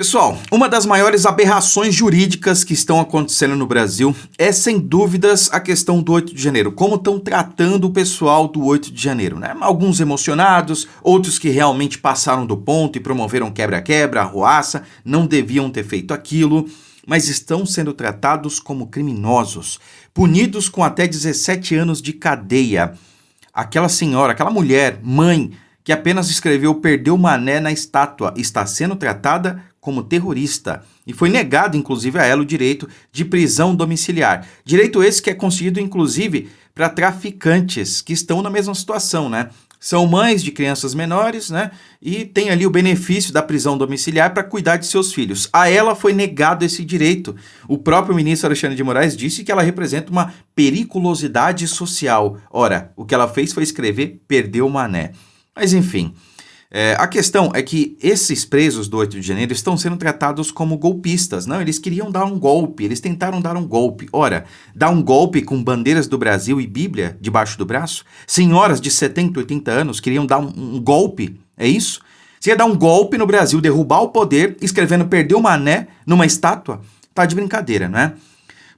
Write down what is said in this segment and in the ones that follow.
Pessoal, uma das maiores aberrações jurídicas que estão acontecendo no Brasil é, sem dúvidas, a questão do 8 de janeiro. Como estão tratando o pessoal do 8 de janeiro, né? Alguns emocionados, outros que realmente passaram do ponto e promoveram quebra-quebra, arruaça, não deviam ter feito aquilo, mas estão sendo tratados como criminosos, punidos com até 17 anos de cadeia. Aquela senhora, aquela mulher, mãe, que apenas escreveu "perdeu mané" na estátua, está sendo tratada como terrorista e foi negado, inclusive, a ela o direito de prisão domiciliar. Direito esse que é concedido, inclusive, para traficantes que estão na mesma situação, né? São mães de crianças menores, né? E tem ali o benefício da prisão domiciliar para cuidar de seus filhos. A ela foi negado esse direito. O próprio ministro Alexandre de Moraes disse que ela representa uma periculosidade social. Ora, o que ela fez foi escrever "perdeu mané". Mas enfim, a questão é que esses presos do 8 de janeiro estão sendo tratados como golpistas. Não, eles queriam dar um golpe, eles tentaram dar um golpe. Ora, dar um golpe com bandeiras do Brasil e Bíblia debaixo do braço? Senhoras de 70, 80 anos queriam dar um golpe, é isso? Você ia dar um golpe no Brasil, derrubar o poder, escrevendo "perdeu mané" numa estátua? Tá de brincadeira, não é?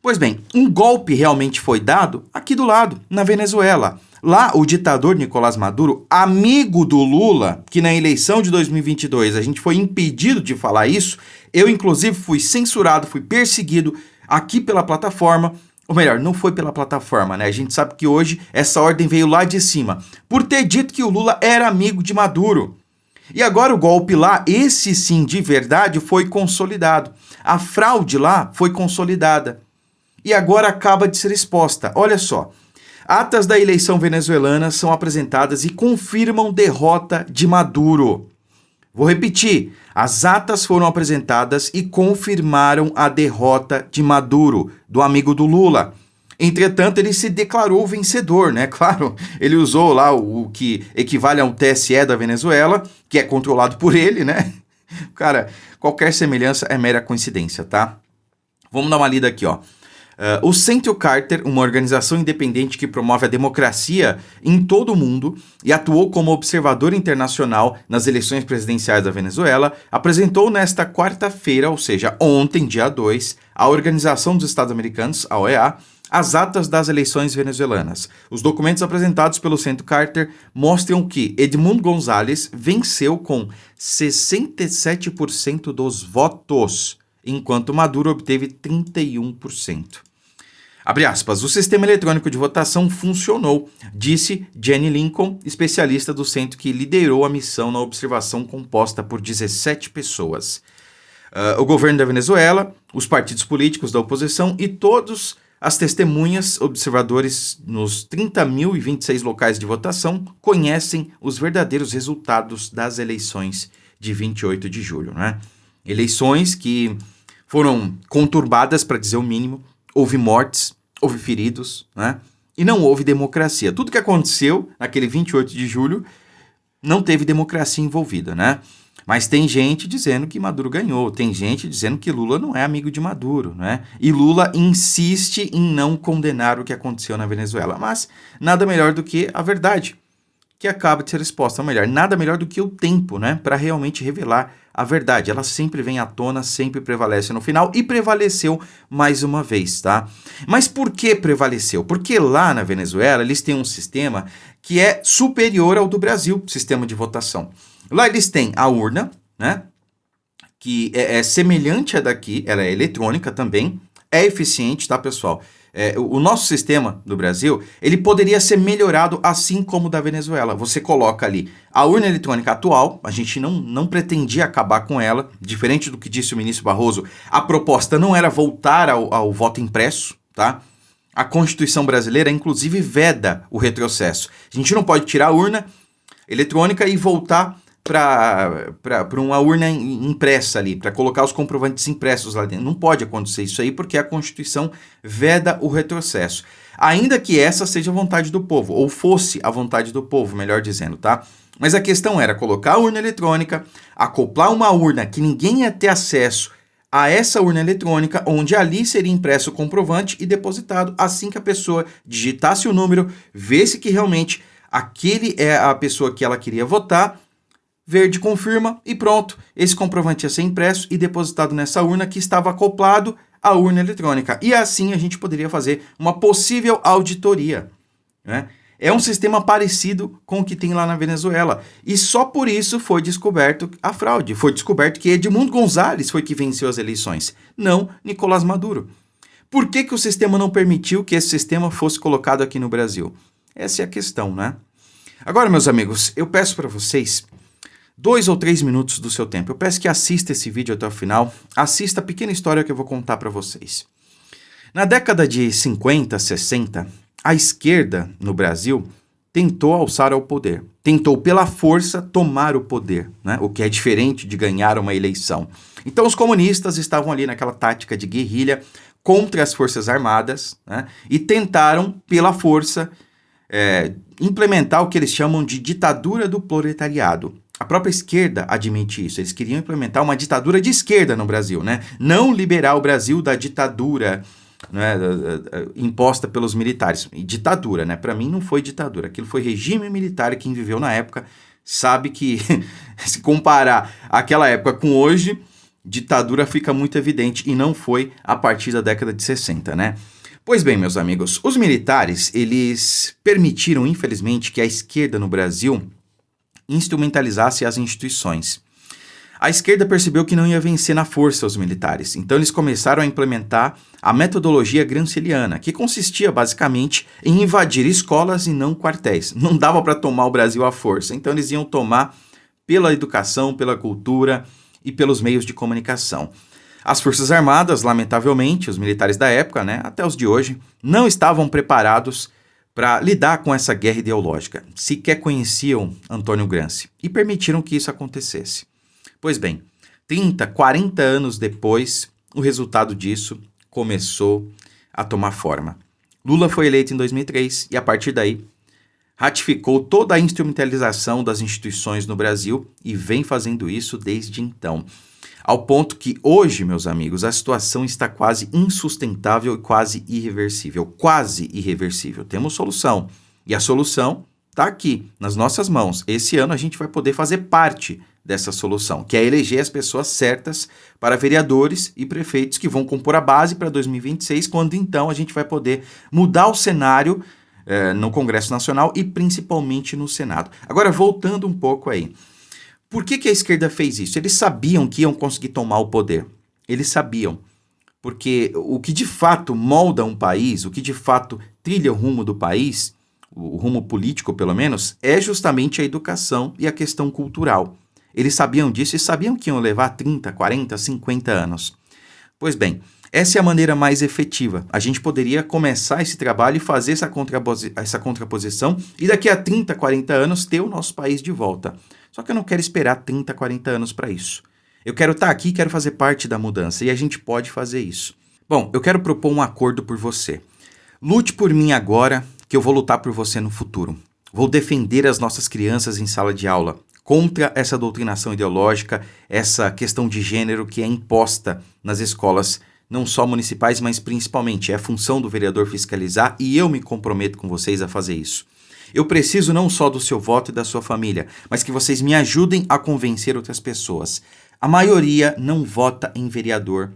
Pois bem, um golpe realmente foi dado aqui do lado, na Venezuela. Lá, o ditador Nicolás Maduro, amigo do Lula, que na eleição de 2022 a gente foi impedido de falar isso, eu inclusive fui censurado, fui perseguido aqui pela plataforma, ou melhor, não foi pela plataforma, né? A gente sabe que hoje essa ordem veio lá de cima, por ter dito que o Lula era amigo de Maduro. E agora o golpe lá, esse sim de verdade, foi consolidado. A fraude lá foi consolidada. E agora acaba de ser exposta. Olha só. Atas da eleição venezuelana são apresentadas e confirmam derrota de Maduro. Vou repetir, as atas foram apresentadas e confirmaram a derrota de Maduro, do amigo do Lula. Entretanto, ele se declarou vencedor, né? Claro, ele usou lá o que equivale ao TSE da Venezuela, que é controlado por ele, né? Cara, qualquer semelhança é mera coincidência, tá? Vamos dar uma lida aqui, ó. O Centro Carter, uma organização independente que promove a democracia em todo o mundo e atuou como observador internacional nas eleições presidenciais da Venezuela, apresentou nesta quarta-feira, ou seja, ontem, dia 2, à Organização dos Estados Americanos, a OEA, as atas das eleições venezuelanas. Os documentos apresentados pelo Centro Carter mostram que Edmundo González venceu com 67% dos votos, enquanto Maduro obteve 31%. Abre aspas, o sistema eletrônico de votação funcionou, disse Jenny Lincoln, especialista do centro que liderou a missão na observação composta por 17 pessoas. O governo da Venezuela, os partidos políticos da oposição e todos as testemunhas, observadores nos 30.026 locais de votação, conhecem os verdadeiros resultados das eleições de 28 de julho, né? Eleições que foram conturbadas, para dizer o mínimo, houve mortes, houve feridos, né? E não houve democracia. Tudo que aconteceu naquele 28 de julho não teve democracia envolvida, né? Mas tem gente dizendo que Maduro ganhou, tem gente dizendo que Lula não é amigo de Maduro, né? E Lula insiste em não condenar o que aconteceu na Venezuela. Mas nada melhor do que a verdade, que acaba de ser exposta. Ou melhor, nada melhor do que o tempo, né? Para realmente revelar a verdade. Ela sempre vem à tona, sempre prevalece no final e prevaleceu mais uma vez, tá? Mas por que prevaleceu? Porque lá na Venezuela eles têm um sistema que é superior ao do Brasil, sistema de votação. Lá eles têm a urna, né? Que é semelhante à daqui, ela é eletrônica também, é eficiente, tá, pessoal? O nosso sistema do Brasil, ele poderia ser melhorado assim como o da Venezuela. Você coloca ali a urna eletrônica atual, a gente não pretendia acabar com ela, diferente do que disse o ministro Barroso, a proposta não era voltar ao voto impresso, tá? A Constituição brasileira, inclusive, veda o retrocesso. A gente não pode tirar a urna eletrônica e voltar para uma urna impressa ali, para colocar os comprovantes impressos lá dentro. Não pode acontecer isso aí, porque a Constituição veda o retrocesso. Ainda que essa seja a vontade do povo, ou fosse a vontade do povo, melhor dizendo, tá? Mas a questão era colocar a urna eletrônica, acoplar uma urna que ninguém ia ter acesso a essa urna eletrônica, onde ali seria impresso o comprovante e depositado assim que a pessoa digitasse o número, vesse que realmente aquele é a pessoa que ela queria votar, verde confirma e pronto. Esse comprovante ia ser impresso e depositado nessa urna que estava acoplado à urna eletrônica. E assim a gente poderia fazer uma possível auditoria, né? É um sistema parecido com o que tem lá na Venezuela. E só por isso foi descoberto a fraude. Foi descoberto que Edmundo González foi que venceu as eleições, não Nicolás Maduro. Por que o sistema não permitiu que esse sistema fosse colocado aqui no Brasil? Essa é a questão, né? Agora, meus amigos, eu peço para vocês 2 ou 3 minutos do seu tempo. Eu peço que assista esse vídeo até o final. Assista a pequena história que eu vou contar para vocês. Na década de 50, 60, a esquerda no Brasil tentou alçar ao poder. Tentou, pela força, tomar o poder, né? O que é diferente de ganhar uma eleição. Então, os comunistas estavam ali naquela tática de guerrilha contra as Forças Armadas, né? E tentaram, pela força, implementar o que eles chamam de ditadura do proletariado. A própria esquerda admite isso. Eles queriam implementar uma ditadura de esquerda no Brasil, né? Não liberar o Brasil da ditadura, né, imposta pelos militares. E ditadura, né? Para mim não foi ditadura. Aquilo foi regime militar. Quem viveu na época sabe que se comparar aquela época com hoje, ditadura fica muito evidente e não foi a partir da década de 60, né? Pois bem, meus amigos, os militares, eles permitiram, infelizmente, que a esquerda no Brasil instrumentalizasse as instituições. A esquerda percebeu que não ia vencer na força os militares, então eles começaram a implementar a metodologia gramsciana, que consistia basicamente em invadir escolas e não quartéis. Não dava para tomar o Brasil à força, então eles iam tomar pela educação, pela cultura e pelos meios de comunicação. As Forças Armadas, lamentavelmente, os militares da época, né, até os de hoje, não estavam preparados para lidar com essa guerra ideológica. Sequer conheciam Antônio Gramsci e permitiram que isso acontecesse. Pois bem, 30, 40 anos depois, o resultado disso começou a tomar forma. Lula foi eleito em 2003 e, a partir daí, ratificou toda a instrumentalização das instituições no Brasil e vem fazendo isso desde então. Ao ponto que hoje, meus amigos, a situação está quase insustentável e quase irreversível. Quase irreversível. Temos solução. E a solução está aqui, nas nossas mãos. Esse ano a gente vai poder fazer parte dessa solução, que é eleger as pessoas certas para vereadores e prefeitos que vão compor a base para 2026, quando então a gente vai poder mudar o cenário no Congresso Nacional e principalmente no Senado. Agora, voltando um pouco aí. Por que a esquerda fez isso? Eles sabiam que iam conseguir tomar o poder. Eles sabiam. Porque o que de fato molda um país, o que de fato trilha o rumo do país, o rumo político pelo menos, é justamente a educação e a questão cultural. Eles sabiam disso e sabiam que iam levar 30, 40, 50 anos. Pois bem, essa é a maneira mais efetiva. A gente poderia começar esse trabalho e fazer essa contraposição e daqui a 30, 40 anos ter o nosso país de volta. Só que eu não quero esperar 30, 40 anos para isso. Eu quero estar aqui, quero fazer parte da mudança e a gente pode fazer isso. Bom, eu quero propor um acordo por você. Lute por mim agora, que eu vou lutar por você no futuro. Vou defender as nossas crianças em sala de aula contra essa doutrinação ideológica, essa questão de gênero que é imposta nas escolas, não só municipais, mas principalmente. É função do vereador fiscalizar e eu me comprometo com vocês a fazer isso. Eu preciso não só do seu voto e da sua família, mas que vocês me ajudem a convencer outras pessoas. A maioria não vota em vereador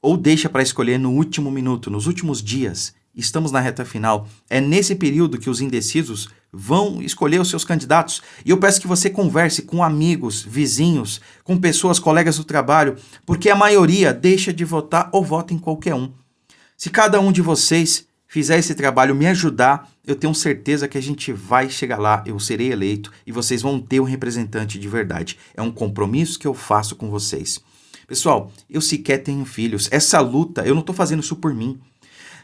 ou deixa para escolher no último minuto, nos últimos dias. Estamos na reta final. É nesse período que os indecisos vão escolher os seus candidatos. E eu peço que você converse com amigos, vizinhos, com pessoas, colegas do trabalho, porque a maioria deixa de votar ou vota em qualquer um. Se cada um de vocês fizer esse trabalho, me ajudar, eu tenho certeza que a gente vai chegar lá, eu serei eleito e vocês vão ter um representante de verdade. É um compromisso que eu faço com vocês. Pessoal, eu sequer tenho filhos. Essa luta, eu não estou fazendo isso por mim.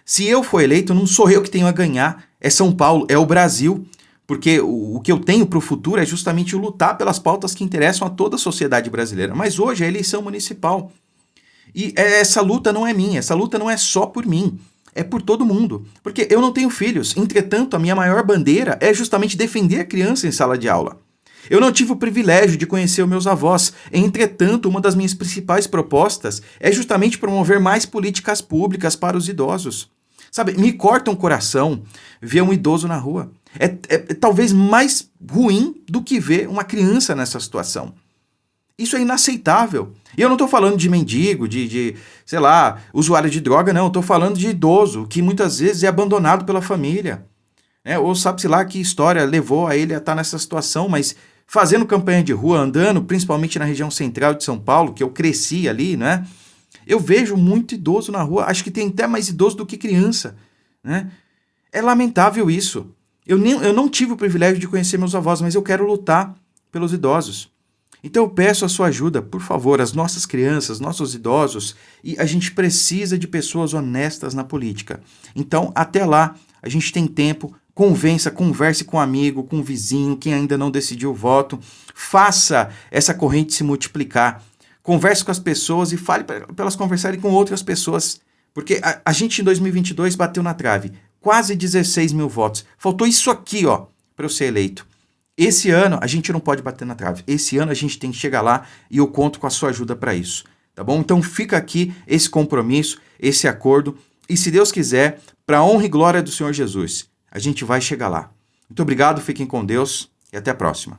Se eu for eleito, não sou eu que tenho a ganhar. É São Paulo, é o Brasil. Porque o que eu tenho para o futuro é justamente lutar pelas pautas que interessam a toda a sociedade brasileira. Mas hoje é a eleição municipal. E essa luta não é minha, essa luta não é só por mim. É por todo mundo, porque eu não tenho filhos. Entretanto, a minha maior bandeira é justamente defender a criança em sala de aula. Eu não tive o privilégio de conhecer os meus avós. Entretanto, uma das minhas principais propostas é justamente promover mais políticas públicas para os idosos. Sabe, me corta um coração ver um idoso na rua. É talvez mais ruim do que ver uma criança nessa situação. Isso é inaceitável. E eu não estou falando de mendigo, sei lá, usuário de droga, não. Eu estou falando de idoso, que muitas vezes é abandonado pela família. Né? Ou sabe-se lá que história levou a ele a estar nessa situação, mas fazendo campanha de rua, andando, principalmente na região central de São Paulo, que eu cresci ali, né? Eu vejo muito idoso na rua, acho que tem até mais idoso do que criança, né? É lamentável isso. Eu não tive o privilégio de conhecer meus avós, mas eu quero lutar pelos idosos. Então eu peço a sua ajuda, por favor, as nossas crianças, nossos idosos, e a gente precisa de pessoas honestas na política. Então, até lá, a gente tem tempo, converse com um amigo, com um vizinho, quem ainda não decidiu o voto, faça essa corrente se multiplicar. Converse com as pessoas e fale para elas conversarem com outras pessoas, porque a gente em 2022 bateu na trave, quase 16 mil votos. Faltou isso aqui, ó, para eu ser eleito. Esse ano a gente não pode bater na trave. Esse ano a gente tem que chegar lá e eu conto com a sua ajuda para isso, tá bom? Então fica aqui esse compromisso, esse acordo e se Deus quiser, para a honra e glória do Senhor Jesus, a gente vai chegar lá. Muito obrigado, fiquem com Deus e até a próxima.